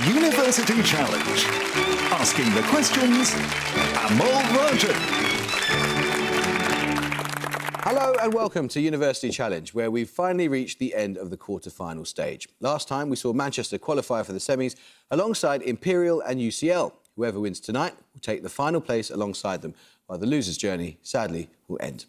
University Challenge. Asking the questions, Amol Rajan. Hello and welcome to University Challenge, where we've finally reached the end of the quarter-final stage. Last time we saw Manchester qualify for the semis alongside Imperial and UCL. Whoever wins tonight will take the final place alongside them, while the loser's journey, sadly, will end.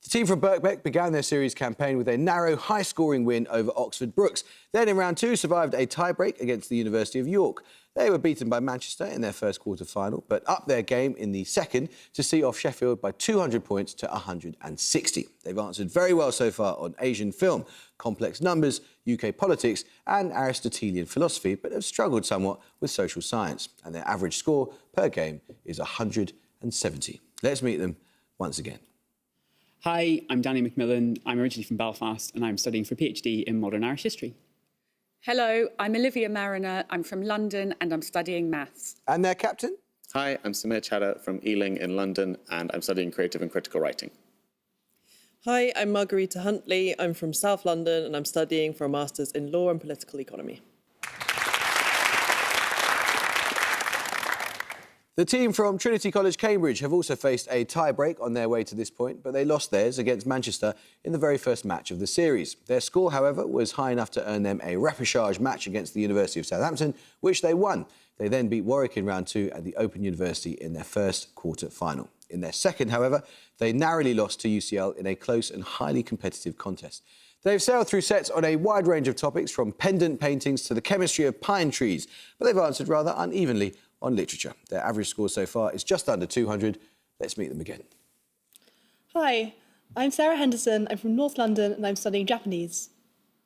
The team from Birkbeck began their series campaign with a narrow, high-scoring win over Oxford Brookes. Then, in round two, survived a tie-break against the University of York. They were beaten by Manchester in their first quarter-final, but upped their game in the second to see off Sheffield by 200 points to 160. They've answered very well so far on Asian film, complex numbers, UK politics and Aristotelian philosophy, but have struggled somewhat with social science. And their average score per game is 170. Let's meet them once again. Hi, I'm Danny Macmillan. I'm originally from Belfast and I'm studying for a PhD in modern Irish history. Hello, I'm Olivia Mariner. I'm from London and I'm studying maths. And their captain? Hi, I'm Samir Chadha from Ealing in London and I'm studying creative and critical writing. Hi, I'm Margarita Huntley. I'm from South London and I'm studying for a Masters in Law and Political Economy. The team from Trinity College, Cambridge have also faced a tie-break on their way to this point, but they lost theirs against Manchester in the very first match of the series. Their score, however, was high enough to earn them a repechage match against the University of Southampton, which they won. They then beat Warwick in round two at the Open University in their first quarter-final. In their second, however, they narrowly lost to UCL in a close and highly competitive contest. They've sailed through sets on a wide range of topics, from pendant paintings to the chemistry of pine trees, but they've answered rather unevenly on literature. Their average score so far is just under 200. Let's meet them again. Hi, I'm Sarah Henderson. I'm from North London and I'm studying Japanese.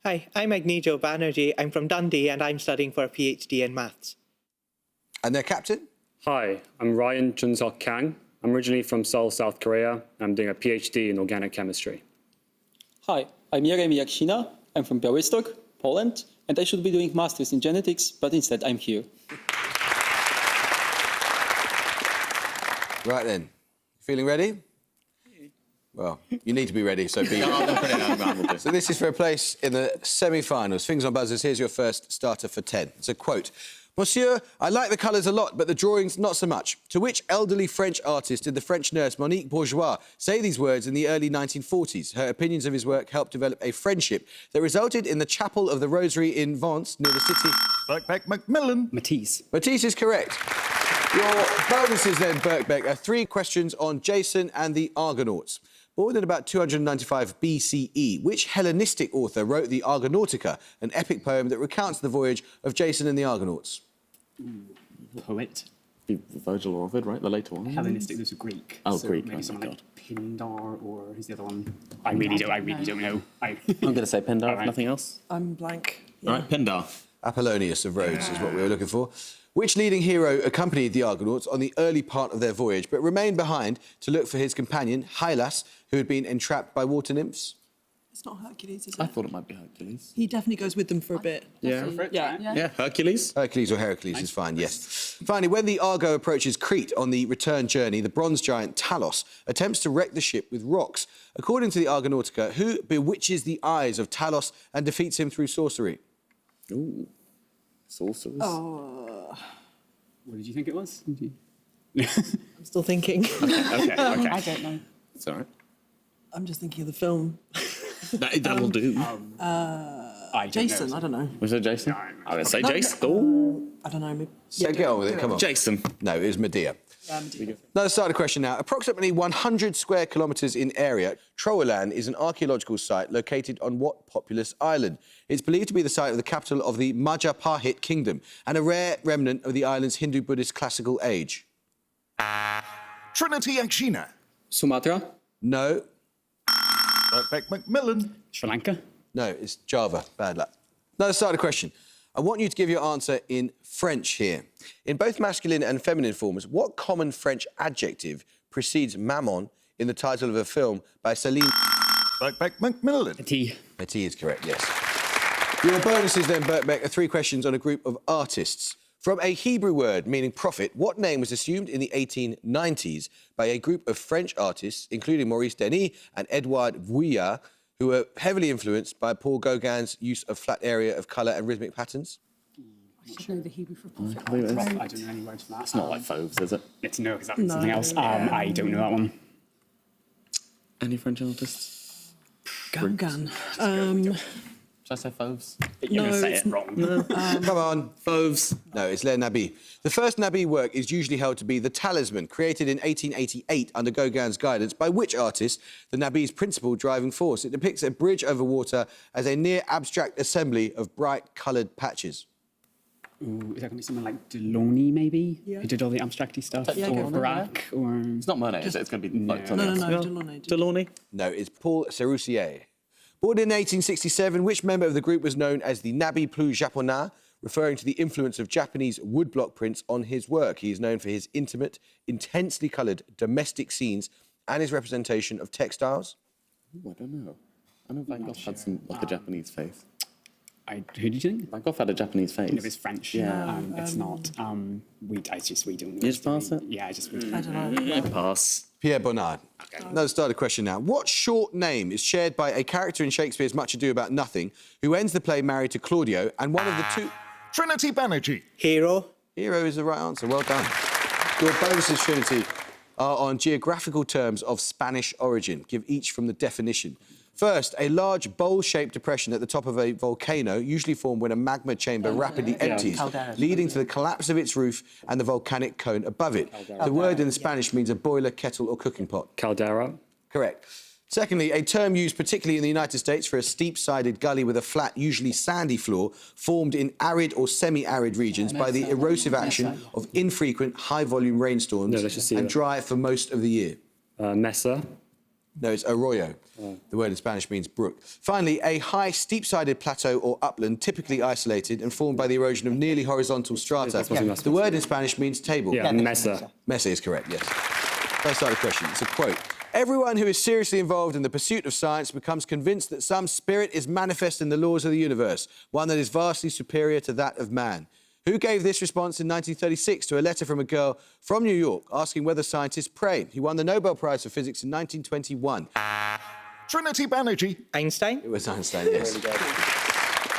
Hi, I'm Agnijo Banerjee. I'm from Dundee and I'm studying for a PhD in maths. And their captain? Hi, I'm Ryan Chun-Sok Kang. I'm originally from Seoul, South Korea. I'm doing a PhD in organic chemistry. Hi, I'm Jeremy Jakshina. I'm from Białystok, Poland, and I should be doing masters in genetics, but instead I'm here. Right then, feeling ready? Well, you need to be ready, so be ready. So this is for a place in the semi-finals. Fingers on buzzers, here's your first starter for 10. It's a quote. Monsieur, I like the colours a lot, but the drawings not so much. To which elderly French artist did the French nurse Monique Bourgeois say these words in the early 1940s? Her opinions of his work helped develop a friendship that resulted in the Chapel of the Rosary in Vence, near the city. Birkbeck Macmillan. Matisse. Matisse is correct. Your bonuses then, Birkbeck, are 3 questions on Jason and the Argonauts. Born in about 295 BCE, which Hellenistic author wrote the Argonautica, an epic poem that recounts the voyage of Jason and the Argonauts? Poet. Virgil or Ovid, right? The later one. Hellenistic, those are Greek. Oh, so Greek. Maybe Oh, someone my like Pindar, or who's the other one? I really don't know. I'm going to say Pindar, if right. nothing else. I'm blank. All right, Pindar. Apollonius of Rhodes is what we were looking for. Which leading hero accompanied the Argonauts on the early part of their voyage, but remained behind to look for his companion, Hylas, who had been entrapped by water nymphs? It's not Hercules, is it? I thought it might be Hercules. He definitely goes with them for a bit. Yeah. Yeah, Hercules. Hercules or Heracles is fine, yes. Finally, when the Argo approaches Crete on the return journey, the bronze giant Talos attempts to wreck the ship with rocks. According to the Argonautica, who bewitches the eyes of Talos and defeats him through sorcery? Ooh. Sorcerers. Oh, What did you think it was? I'm still thinking. Okay. I don't know. It's all right. I'm just thinking of the film. That'll do. Jason, I don't know. Was it Jason? No, I'm going to say Jason. Ooh. I don't know. Maybe. So get on with it, come on. Jason. No, it was Medea. Another starter question now. Approximately 100 square kilometres in area, Trowolan is an archaeological site located on what populous island? It's believed to be the site of the capital of the Majapahit Kingdom and a rare remnant of the island's Hindu-Buddhist classical age. Trinity Akshina. Sumatra? No. Birkbeck Macmillan. Sri Lanka. No, it's Java. Bad luck. Another starter question. I want you to give your answer in French here. In both masculine and feminine forms, what common French adjective precedes maman in the title of a film by Celine? Birkbeck Macmillan. Petit. Petit is correct, yes. Your bonuses then, Birkbeck, are 3 questions on a group of artists. From a Hebrew word meaning prophet, what name was assumed in the 1890s by a group of French artists, including Maurice Denis and Edouard Vuillard, who were heavily influenced by Paul Gauguin's use of flat area of colour and rhythmic patterns? I should know the Hebrew for prophet. I don't know any words for that. It's not like fauves, is it? It's no, because that's something else. I don't know that one. Any French artists? Gauguin. Should I say fauves? You're going to say it wrong. Come on. Fauves. No, it's Les Nabis. The first Nabi work is usually held to be The Talisman, created in 1888 under Gauguin's guidance, by which artist the Nabi's principal driving force. It depicts a bridge over water as a near-abstract assembly of bright coloured patches. Ooh, is that going to be someone like Delaunay, maybe? Yeah. Who did all the abstracty stuff? Yeah, or go for it, Barak? Or... It's not Monet, is it? It's going to be like No, something else. Delaunay. Delaunay. No, it's Paul Seroussier. Born in 1867, which member of the group was known as the Nabi plus japonais, referring to the influence of Japanese woodblock prints on his work? He is known for his intimate, intensely coloured domestic scenes and his representation of textiles. Ooh, I don't know. I know Van Gogh had some, like a Japanese face. Who did you think? Van Gogh had a Japanese face. No, it's French. Yeah. It's not. We don't. You just pass it? Yeah, I just. I don't know. Pass. Pierre Bonnard. Another starter question now. What short name is shared by a character in Shakespeare's Much Ado About Nothing who ends the play married to Claudio and one of the two... Trinity Banerjee. Hero. Hero is the right answer. Well done. Your bonuses, Trinity, are on geographical terms of Spanish origin. Give each from the definition. First, a large bowl-shaped depression at the top of a volcano, usually formed when a magma chamber rapidly empties, leading to the collapse of its roof and the volcanic cone above it. The word in Spanish means a boiler, kettle or cooking pot. Caldera. Correct. Secondly, a term used particularly in the United States for a steep-sided gully with a flat, usually sandy floor, formed in arid or semi-arid regions by the erosive action of infrequent, high-volume rainstorms and dry for most of the year. Mesa. No, it's arroyo. The word in Spanish means brook. Finally, a high, steep-sided plateau or upland, typically isolated and formed by the erosion of nearly horizontal strata. The word in Spanish means table. Yeah, mesa. Mesa is correct, yes. First start of the question. It's a quote. Everyone who is seriously involved in the pursuit of science becomes convinced that some spirit is manifest in the laws of the universe, one that is vastly superior to that of man. Who gave this response in 1936 to a letter from a girl from New York asking whether scientists pray? He won the Nobel Prize for Physics in 1921. Trinity Banerjee. Einstein. It was Einstein, yes.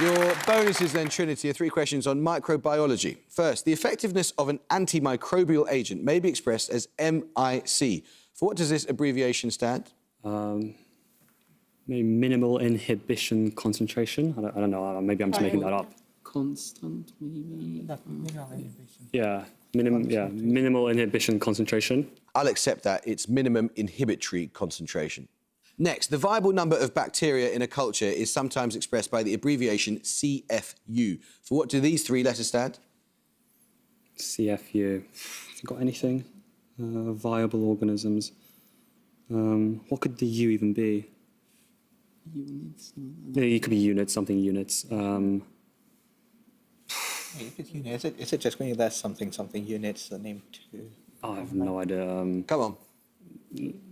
Your bonuses then, Trinity, are 3 questions on microbiology. First, the effectiveness of an antimicrobial agent may be expressed as MIC. For what does this abbreviation stand? Maybe minimal inhibition concentration. I don't know. Maybe I'm just making that up. Constant, maybe. Yeah. Minimal inhibition concentration. I'll accept that. It's minimum inhibitory concentration. Next, the viable number of bacteria in a culture is sometimes expressed by the abbreviation CFU. For what do these 3 letters stand? CFU. Have you got anything? Viable organisms. What could the U even be? Units. Yeah, it could be units, something units. Is it just going to there's something units, the name too? I have no idea. Come on.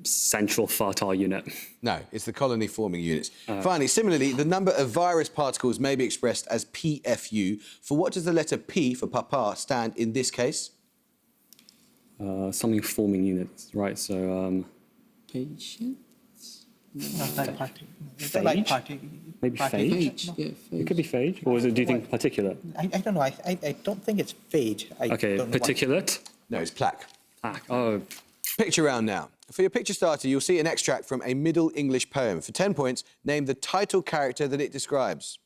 Central fertile unit. No, it's the colony forming units. Finally, similarly, the number of virus particles may be expressed as PFU. For what does the letter P for papa stand in this case? Something forming units, right? So, Patients? Like maybe phage? Yeah, It could be phage. Or is it, do you think particulate? I don't know. I don't think it's phage. Okay, particulate? No, it's plaque. Plaque. Oh, Picture round now. For your picture starter, you'll see an extract from a Middle English poem. For 10 points, name the title character that it describes.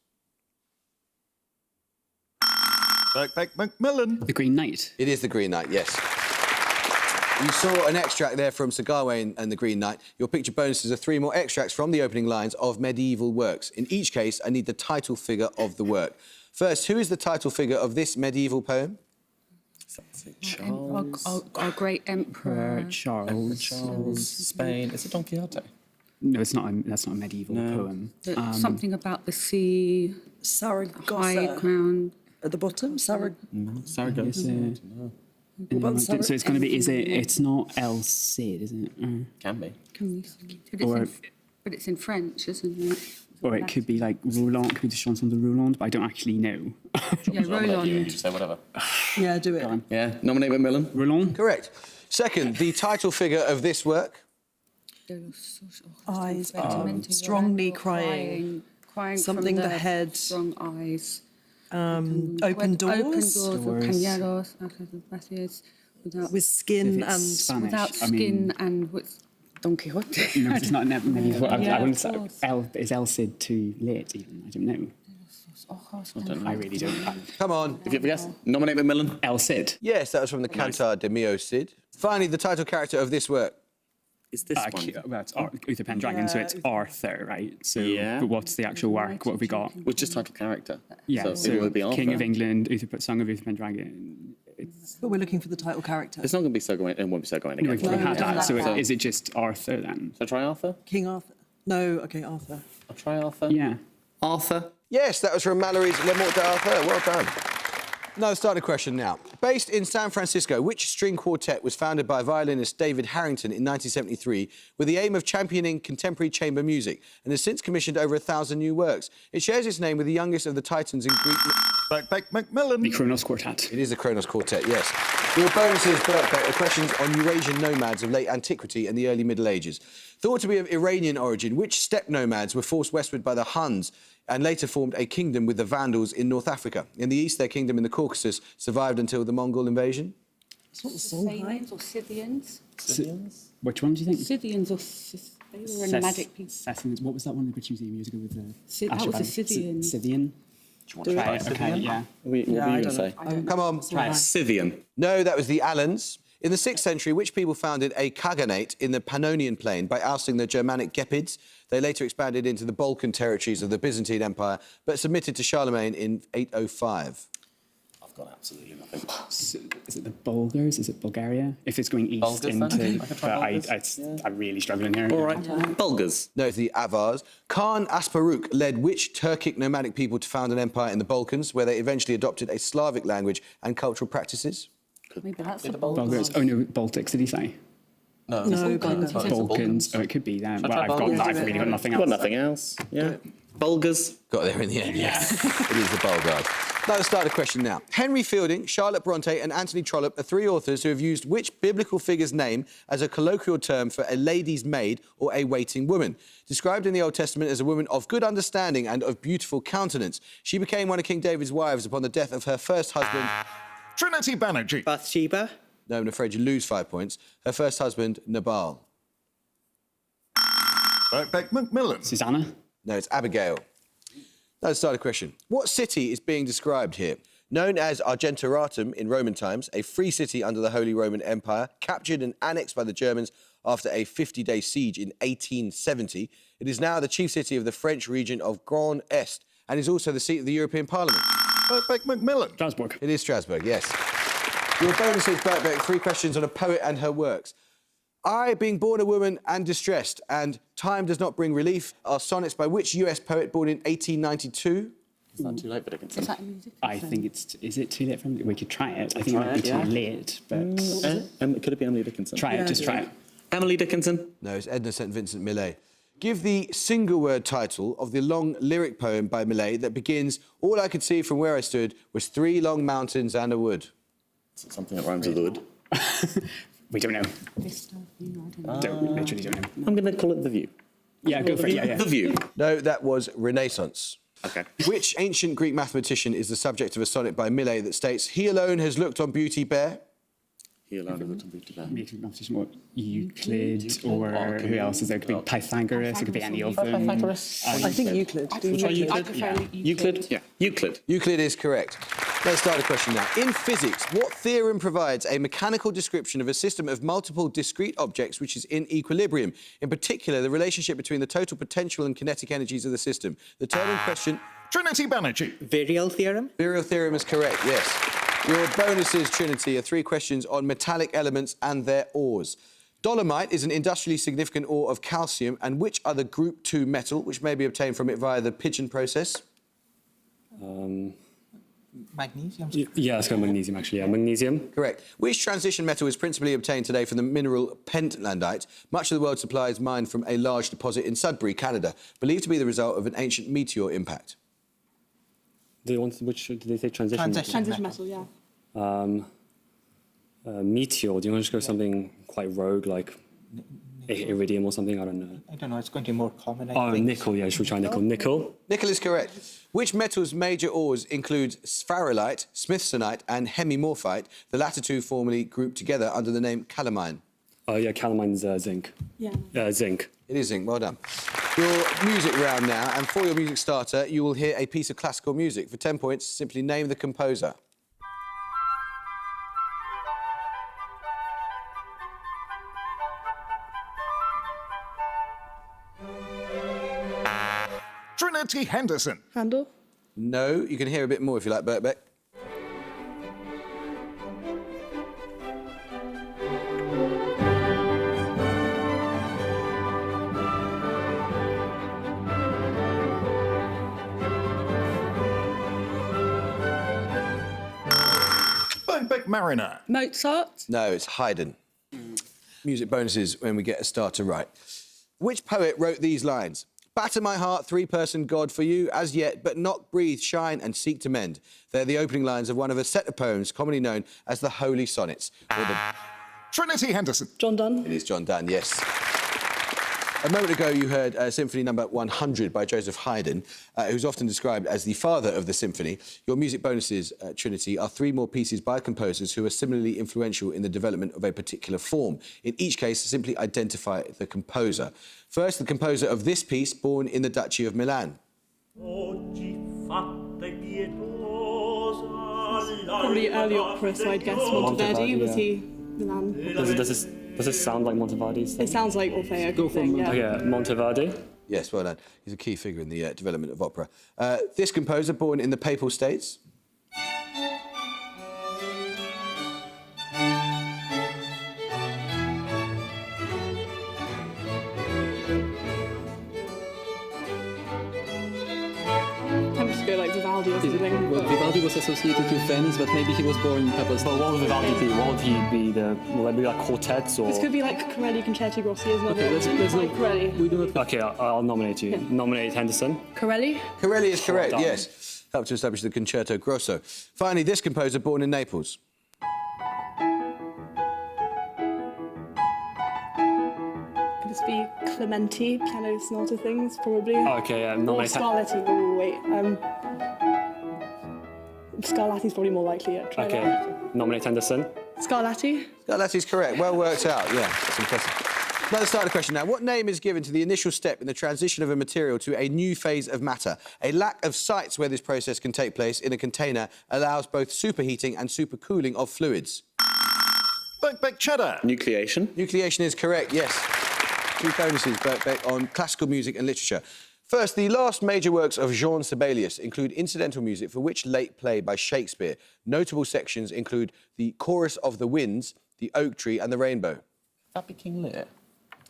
Birkbeck Macmillan. The Green Knight. It is the Green Knight, yes. You saw an extract there from Sir Gawain and the Green Knight. Your picture bonuses are 3 more extracts from the opening lines of medieval works. In each case, I need the title figure of the work. First, who is the title figure of this medieval poem? Our great emperor. Charles. Spain. Is it Don Quixote? No, it's not. That's not a medieval poem. Something about the sea, Saragossa. high ground. At the bottom, Saragossa. So it's going to be. It's not El Cid, is it? Can be. But it's in French, isn't it? Or it could be like Roland. Could be the chanson de Roland, but I don't actually know. Yeah, Roland. You just say whatever. Yeah, do it. Yeah. Nominate Macmillan. Roland. Correct. Second, the title figure of this work? Eyes, strongly crying. Something from the head. Strong eyes. Open doors. Cañeros, espacios, With skin and Spanish. without skin and with Don Quixote. No, it's not medieval. I Yeah, wouldn't of say, course. is El Cid too late even? I don't know. I really don't. Come on. If you have a guess, nominate Macmillan. El Cid. Yes, that was from the Cantar de Mio Cid. Finally, the title character of this work. Is this one? Well, it's Uther Pendragon, so it's Arthur, right? So, Yeah. but what's the actual work? What have we got? Which is title character. Yeah, So it would be Arthur. King of England, Song of Uther Pendragon. But we're looking for the title character. It's not going to be Sir Gawain. It won't be Sir Gawain No, again. we had that. So So- is it just Arthur then? Shall I try Arthur? King Arthur. No, okay, Arthur. I'll try Arthur. Yeah. Arthur. Yes, that was from Mallory's Le Mort d'Arthur. Well done. Now, starter question now. Based in San Francisco, which string quartet was founded by violinist David Harrington in 1973 with the aim of championing contemporary chamber music and has since commissioned over 1,000 new works? It shares its name with the youngest of the titans in Greek... Back, Macmillan. The Kronos Quartet. It is the Kronos Quartet, yes. Your bonuses, Birkbeck, are questions on Eurasian nomads of late antiquity and the early Middle Ages. Thought to be of Iranian origin, which steppe nomads were forced westward by the Huns and later formed a kingdom with the Vandals in North Africa? In the east, their kingdom in the Caucasus survived until the Mongol invasion. It's not the Songhai. Scythians or Scythians? Which one do you think? Scythians or they were a nomadic people. What was that one in the British Museum years ago with the... That was a Scythian. Scythian? Do Try it, okay, yeah. What were you going to say? Come on. Scythian. No, that was the Alans. In the 6th century, which people founded a khaganate in the Pannonian plain by ousting the Germanic Gepids. They later expanded into the Balkan territories of the Byzantine Empire, but submitted to Charlemagne in 805. I've got absolutely nothing. Is it the Bulgars? Is it Bulgaria? If it's going east Bulgars, then? into... Okay, I can try Bulgars. I'm really struggling here. All right. Bulgars. No, it's the Avars. Khan Asparuk led which Turkic nomadic people to found an empire in the Balkans, where they eventually adopted a Slavic language and cultural practices? Maybe that's the Bulgars. Oh, no, Baltics, did he say? No, Balkans. Oh, it could be that. Well, I've really got nothing else. Got nothing else. Yeah. Bulgars. Got there in the end, yes. It is the Bulgars. Now, let's start a question now. Henry Fielding, Charlotte Bronte and Anthony Trollope are 3 authors who have used which biblical figure's name as a colloquial term for a lady's maid or a waiting woman? Described in the Old Testament as a woman of good understanding and of beautiful countenance, she became one of King David's wives upon the death of her first husband... Trinity Banerjee. Bathsheba. No, I'm afraid you lose 5 points. Her first husband, Nabal. Back, Macmillan. Susanna? No, it's Abigail. Now, let's start a question. What city is being described here? Known as Argentoratum in Roman times, a free city under the Holy Roman Empire, captured and annexed by the Germans after a 50-day siege in 1870, it is now the chief city of the French region of Grand Est and is also the seat of the European Parliament. Back, Macmillan. Strasbourg. It is Strasbourg, yes. Your bonus is Birkbeck, 3 questions on a poet and her works. I, being born a woman and distressed, and Time does not bring relief, are sonnets by which US poet born in 1892? It's not too late for Dickinson. I think it's... Is it too late for me? We could try it. I think it might be too late, but... Could it be Emily Dickinson? Try it, just try it. Emily Dickinson. No, it's Edna St. Vincent Millay. Give the single-word title of the long lyric poem by Millay that begins, all I could see from where I stood was 3 long mountains and a wood. Something that rhymes with wood. We don't know. Literally don't know. I'm going to call it The View. Yeah, go for it, yeah. The View. No, that was Renaissance. OK. Which ancient Greek mathematician is the subject of a sonnet by Millay that states, he alone has looked on beauty bare? He allowed it to be to that. Making competition, what, Euclid, or who else is there? It could be Pythagoras, it could be any of them. I think Euclid. I prefer Euclid? Yeah. Euclid. Euclid is correct. Let's start a question now. In physics, what theorem provides a mechanical description of a system of multiple discrete objects which is in equilibrium? In particular, the relationship between the total potential and kinetic energies of the system. The term in question... Trinity Banerjee. Virial theorem. Virial theorem is correct, yes. Your bonuses, Trinity, are 3 questions on metallic elements and their ores. Dolomite is an industrially significant ore of calcium, and which other Group 2 metal, which may be obtained from it via the Pigeon process? Magnesium? Yeah, let's go magnesium, actually. Yeah, magnesium. Correct. Which transition metal is principally obtained today from the mineral pentlandite? Much of the world's supply is mined from a large deposit in Sudbury, Canada, believed to be the result of an ancient meteor impact. Which did they say transition? Transition metal, yeah. Meteor. Do you want to just go something quite rogue, like iridium or something. I don't know. I don't know, it's going to be more common, I Oh, think. nickel. Yeah, should we try nickel? Nickel. Nickel is correct. Which metal's major ores include sphalerite, smithsonite and hemimorphite, the latter two formerly grouped together under the name calamine? Oh, yeah, calamine's zinc. Yeah. Zinc. It is zinc, well done. Your music round now, and for your music starter, you will hear a piece of classical music. For 10 points, simply name the composer. Trinity Henderson. Handel. No, you can hear a bit more if you like, Birkbeck. Birkbeck Mariner. Mozart. No, it's Haydn. Music bonuses when we get a starter right. Which poet wrote these lines? Batter my heart, three-person God for you, as yet, but not breathe, shine, and seek to mend. They're the opening lines of one of a set of poems commonly known as the Holy Sonnets. Or the... Trinity Henderson. John Donne. It is John Donne, yes. A moment ago, you heard Symphony Number 100 by Joseph Haydn, who's often described as the father of the symphony. Your music bonuses, Trinity, are three more pieces by composers who are similarly influential in the development of a particular form. In each case, simply identify the composer. First, the composer of this piece, born in the Duchy of Milan. Probably early opera, so I'd guess Monteverdi. Was he Milan? Does this sound like Monteverdi's? It sounds like Orfeo. Go for yeah. Okay, Monteverdi. Yes, well done. He's a key figure in the development of opera. This composer, born in the Papal States. I'm just go like Vivaldi or something. Well, Vivaldi was associated with Venice, but maybe he was born in Papal States. But what would Vivaldi be? What would he be? Will there be like quartets or? This could be like Corelli, Concerti Grossi as well. Okay, let's like not. Corelli. We do not. Okay, I'll nominate you. Nominate Henderson. Corelli. Corelli is correct, done. yes. Helped to establish the Concerto Grosso. Finally, this composer, born in Naples. Could this be Clementi, piano sonata things, probably? Okay, Or nominate. Scarlatti. Oh, wait. Scarlatti's probably more likely. Yeah, try Okay, that. nominate Henderson. Scarlatti. That is correct. Well worked out, yeah. That's impressive. Another starter question now. What name is given to the initial step in the transition of a material to a new phase of matter? A lack of sites where this process can take place in a container allows both superheating and supercooling of fluids. Birkbeck Cheddar. Nucleation. Nucleation is correct, yes. Two bonuses, Birkbeck, on classical music and literature. First, the last major works of Jean Sibelius include incidental music for which late play by Shakespeare? Notable sections include the Chorus of the Winds, the Oak Tree and the Rainbow. That be King Lear.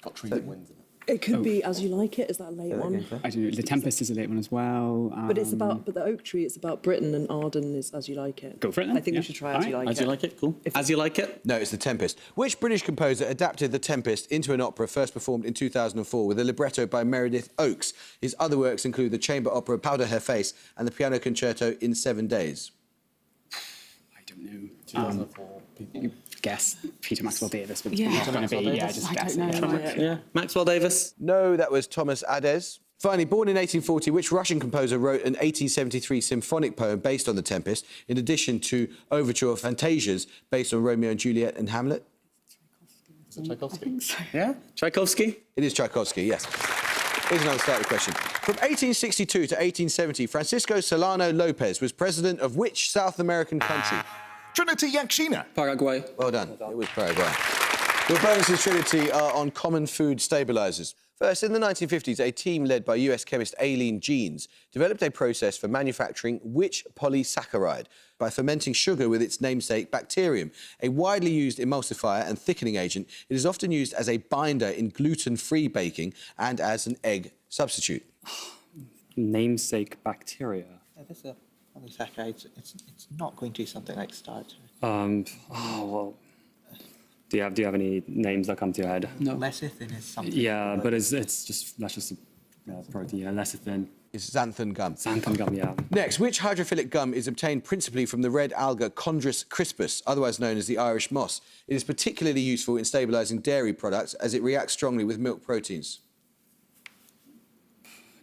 Got trees and winds in it. It could be As You Like It. Is that a late one? I don't know. The Tempest is a late one as well. But it's about, but the Oak Tree, it's about Britain, and Arden is As You Like It. Go for it then, I think yeah. we should try All As You right. Like As It. you like it, cool. As You Like It. No, it's The Tempest. Which British composer adapted The Tempest into an opera first performed in 2004 with a libretto by Meredith Oakes? His other works include the chamber opera Powder Her Face and the piano concerto In 7 Days. I don't know. 2004. People. Guess Peter Maxwell Davis, but Yeah. it's going to be, yeah, just I guess. don't know. Yeah. Yeah. Maxwell Davis. No, that was Thomas Adès. Finally, born in 1840, which Russian composer wrote an 1873 symphonic poem based on The Tempest, in addition to overture fantasias based on Romeo and Juliet and Hamlet? Is it Tchaikovsky? Yeah. Tchaikovsky. It is Tchaikovsky, yes. Here's another starter question. From 1862 to 1870, Francisco Solano Lopez was president of which South American country? Trinity Yakshina. Paraguay. Well done. It was Paraguay. Your bonuses, Trinity, are on common food stabilisers. First, in the 1950s, a team led by US chemist Aileen Jeans developed a process for manufacturing which polysaccharide? By fermenting sugar with its namesake bacterium. A widely used emulsifier and thickening agent, it is often used as a binder in gluten-free baking and as an egg substitute. Namesake bacteria. This is a polysaccharide. It's not going to be something like starch. Oh well. Do you have any names that come to your head? No. Lecithin is something. Yeah, but it's just that's just a protein. Yeah, lecithin. It's xanthan gum. Xanthan gum, yeah. Next, which hydrophilic gum is obtained principally from the red alga Chondrus crispus, otherwise known as the Irish moss? It is particularly useful in stabilising dairy products as it reacts strongly with milk proteins.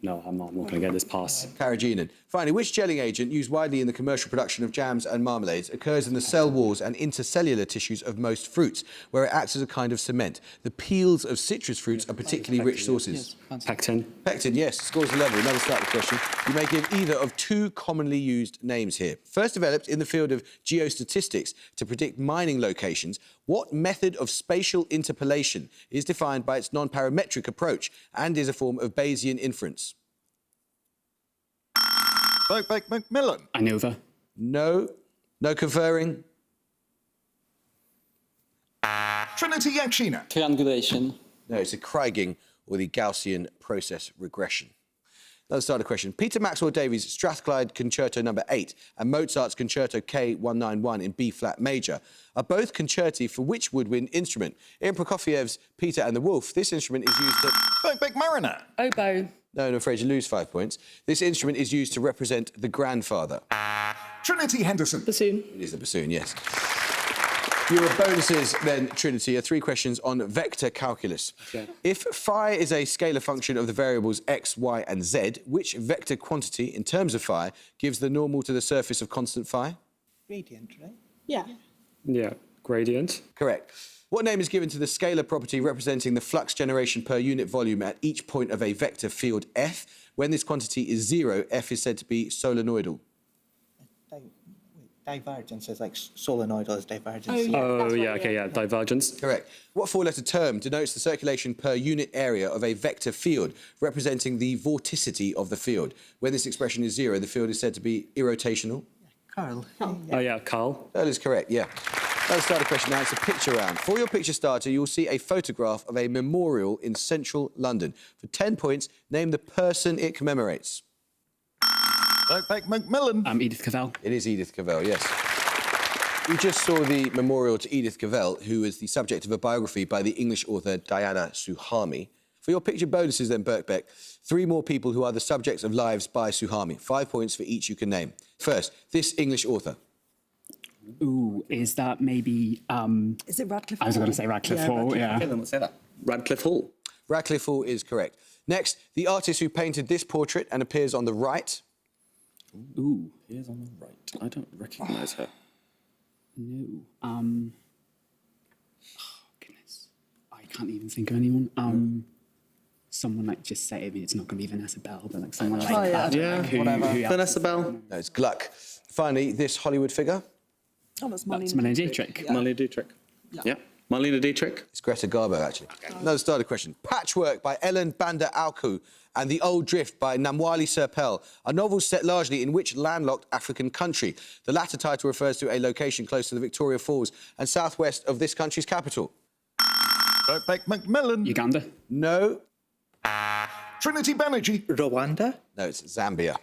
No, I'm not going to get this pass. Carrageenan. Finally, which gelling agent used widely in the commercial production of jams and marmalades occurs in the cell walls and intercellular tissues of most fruits, where it acts as a kind of cement? The peels of citrus fruits are particularly rich sources. Pectin. Pectin, yes. Scores a level. Another start the question. You may give either of two commonly used names here. First developed in the field of geostatistics to predict mining locations, what method of spatial interpolation is defined by its non-parametric approach and is a form of Bayesian inference? Birkbeck Macmillan. ANOVA. No. No conferring. Trinity Yakshina. Triangulation. No, it's the Kriging or the Gaussian process regression. Let's start a question. Peter Maxwell Davies' Strathclyde Concerto No. 8 and Mozart's Concerto K191 in B-flat major are both concerti for which woodwind instrument? In Prokofiev's Peter and the Wolf, this instrument is used to... Birkbeck Mariner. Oboe. No, I'm afraid you lose 5 points. This instrument is used to represent the grandfather. Trinity Henderson. Bassoon. It is the bassoon, yes. Your bonuses, then, Trinity, are 3 questions on vector calculus. Okay. If phi is a scalar function of the variables x, y and z, which vector quantity, in terms of phi, gives the normal to the surface of constant phi? Gradient, right? Yeah. Yeah, gradient. Correct. What name is given to the scalar property representing the flux generation per unit volume at each point of a vector field F? When this quantity is 0, F is said to be solenoidal. Divergence is like solenoidal is divergence. Oh, yeah, okay, yeah, divergence. Correct. What 4-letter term denotes the circulation per unit area of a vector field, representing the vorticity of the field? When this expression is 0, the field is said to be irrotational. Carl. Oh, yeah, Carl. That is correct, yeah. Let's start a question now. It's a picture round. For your picture starter, you'll see a photograph of a memorial in central London. For 10 points, name the person it commemorates. Birkbeck Macmillan. Edith Cavell. It is Edith Cavell, yes. We just saw the memorial to Edith Cavell, who is the subject of a biography by the English author Diana Suhami. For your picture bonuses then, Birkbeck, 3 more people who are the subjects of lives by Suhami. 5 points for each you can name. First, this English author. Ooh, is that maybe... Is it Radcliffe I was going to say Radcliffe Hall, yeah. Okay, then we'll say that. Radcliffe Hall. Radcliffe Hall is correct. Next, the artist who painted this portrait and appears on the right. Ooh, here's on the right. I don't recognise her. No. Oh, goodness. I can't even think of anyone. Someone like just say, I mean, it's not going to be Vanessa Bell, but like someone like that. Yeah, who Vanessa Bell. No, it's Gluck. Finally, this Hollywood figure. Oh, that's Marlene Dietrich. Marlene Dietrich. Yeah. Marlene Dietrich. It's Greta Garbo, actually. Another starter question. Patchwork by Ellen Banda Alku and The Old Drift by Namwali Serpel are novels set largely in which landlocked African country? The latter title refers to a location close to the Victoria Falls and southwest of this country's capital. Birkbeck Macmillan. Uganda. No. Trinity Banerjee. Rwanda. No, it's Zambia.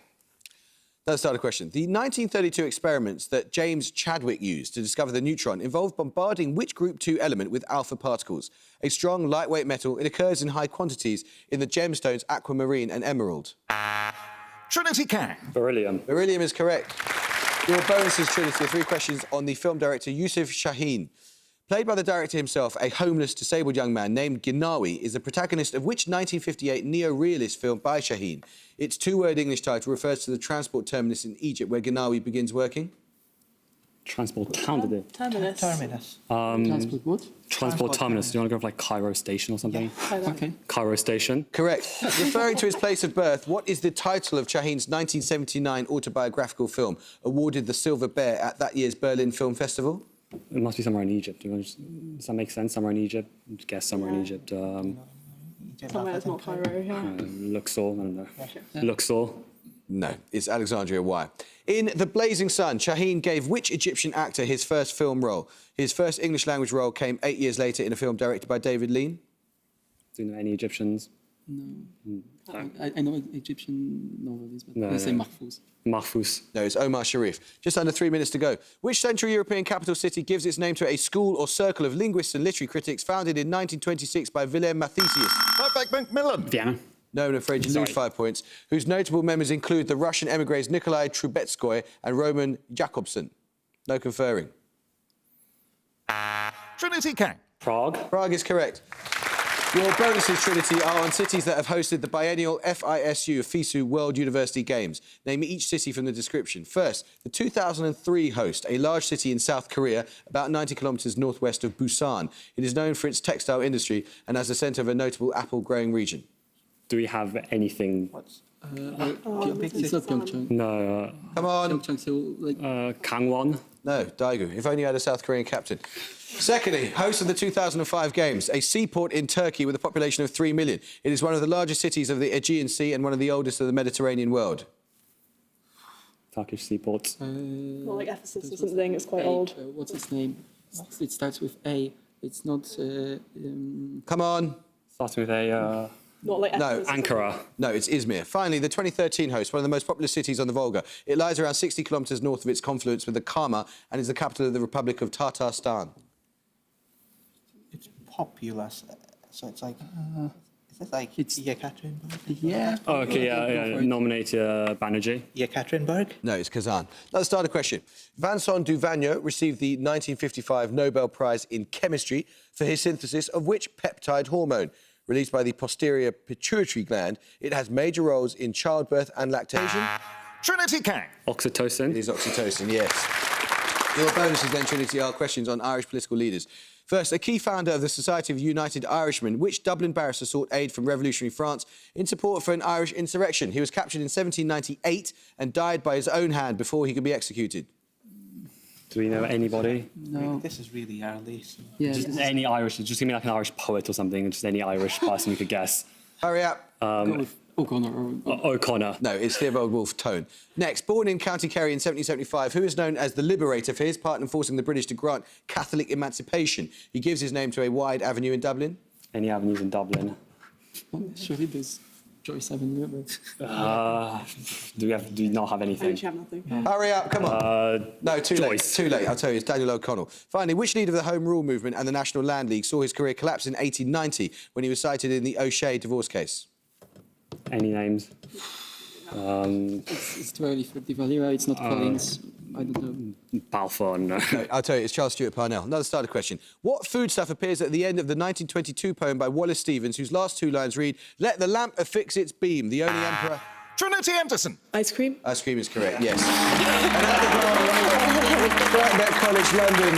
Let's start a question. The 1932 experiments that James Chadwick used to discover the neutron involved bombarding which group 2 element with alpha particles? A strong, lightweight metal, it occurs in high quantities in the gemstones aquamarine and emerald. Trinity Kang. Beryllium. Beryllium is correct. Your bonuses, Trinity, are 3 questions on the film director Yusuf Shaheen. Played by the director himself, a homeless, disabled young man named Ginawi is the protagonist of which 1958 neo-realist film by Shaheen? Its 2-word English title refers to the transport terminus in Egypt where Ginawi begins working. Transport terminus. Terminus. Terminus. Transport what? Transport terminus. Do you want to go for like Cairo Station or something? Okay. Cairo Station. Correct. Referring to his place of birth, what is the title of Shaheen's 1979 autobiographical film, awarded the Silver Bear at that year's Berlin Film Festival? It must be somewhere in Egypt. Does that make sense? Somewhere in Egypt? Guess somewhere in Egypt. Somewhere that's not Cairo, yeah. Luxor. I don't know. Luxor. No, it's Alexandria Y. In The Blazing Sun, Shaheen gave which Egyptian actor his first film role? His first English language role came 8 years later in a film directed by David Lean. Do you know any Egyptians? No. I know Egyptian novels, but No, they say no. Mahfouz. Mahfouz. No, it's Omar Sharif. Just under 3 minutes to go. Which Central European capital city gives its name to a school or circle of linguists and literary critics founded in 1926 by Willem Mathesius? Birkbeck Macmillan. Vienna. No, I'm afraid you lose 5 points. Whose notable members include the Russian emigres Nikolai Trubetskoy and Roman Jakobson. No conferring. Trinity Kang. Prague. Prague is correct. Your bonuses, Trinity, are on cities that have hosted the biennial FISU World University Games. Name each city from the description. First, the 2003 host, a large city in South Korea, about 90 kilometres northwest of Busan. It is known for its textile industry and as the centre of a notable apple-growing region. Do we have anything? It's not Pyeongchang. No. Come on. Pyeongchang, so like Gangwon. No, Daegu. If only you had a South Korean captain. Secondly, host of the 2005 Games, a seaport in Turkey with a population of 3 million. It is one of the largest cities of the Aegean Sea and one of the oldest of the Mediterranean world. Turkish seaports. Not like Ephesus or something, it's quite A, old. what's its name? It starts with A. It's not. Come on. Starting with a Not like No, Ephesus. Ankara. No, it's Izmir. Finally, the 2013 host, one of the most populous cities on the Volga. It lies around 60 kilometres north of its confluence with the Kama and is the capital of the Republic of Tatarstan. It's populous, so it's like. Is it like Yekaterinburg? Yeah. Oh, okay, yeah. Nominate Banerjee. Yekaterinburg? No, it's Kazan. Let's start a question. Vincent Duvagneau received the 1955 Nobel Prize in Chemistry for his synthesis of which peptide hormone? Released by the posterior pituitary gland, it has major roles in childbirth and lactation. Trinity Kang. Oxytocin. It is oxytocin, yes. Your bonuses then, Trinity, are questions on Irish political leaders. First, a key founder of the Society of United Irishmen, which Dublin barrister sought aid from revolutionary France in support for an Irish insurrection. He was captured in 1798 and died by his own hand before he could be executed. Do we know anybody? No. This is really early. So. Yeah. Just any Irish. Just give me like an Irish poet or something. Just any Irish person you could guess. Hurry up. Go with O'Connor. O'Connor. No, it's Theobald Wolfe Tone. Next, born in County Kerry in 1775, who is known as the Liberator for his part in forcing the British to grant Catholic emancipation. He gives his name to a wide avenue in Dublin. Any avenues in Dublin? Surely there's Joyce Avenue, but... Do we not have anything? have nothing. Hurry up, come on. No, too late. Joyce. Too late, I'll tell you, it's Daniel O'Connell. Finally, which leader of the Home Rule movement and the National Land League saw his career collapse in 1890 when he was cited in the O'Shea divorce case? Any names? It's too early for De Valera. It's not Collins. I don't know. Balfour. No. No, I'll tell you, it's Charles Stewart Parnell. Another starter question. What foodstuff appears at the end of the 1922 poem by Wallace Stevens, whose last two lines read, "Let the lamp affix its beam, the only emperor..." Trinity Anderson. Ice cream? Ice cream is correct, yes. And at the Birkbeck College London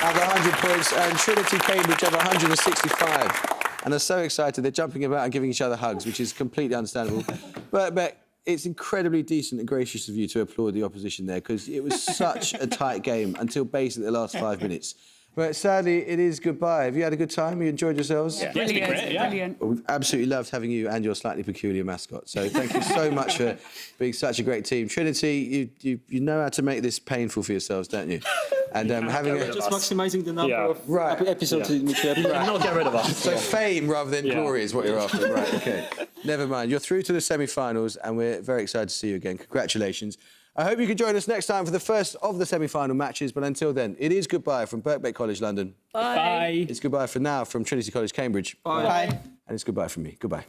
have 100 points and Trinity Cambridge have 165. And they're so excited, they're jumping about and giving each other hugs, which is completely understandable. Birkbeck, it's incredibly decent and gracious of you to applaud the opposition there, because it was such a tight game until basically the last 5 minutes. But sadly, it is goodbye. Have you had a good time? You enjoyed yourselves? Yeah, brilliant, brilliant. Well, we've absolutely loved having you and your slightly peculiar mascot. So thank you so much for being such a great team. Trinity, you know how to make this painful for yourselves, don't you? And having a... Just maximising the number of episodes in which we have... Not get rid of us. So fame rather than glory is what you're after. Right, OK. Never mind. You're through to the semi-finals and we're very excited to see you again. Congratulations. I hope you can join us next time for the first of the semi-final matches. But until then, it is goodbye from Birkbeck College London. Bye. It's goodbye for now from Trinity College Cambridge. Bye. And it's goodbye from me. Goodbye.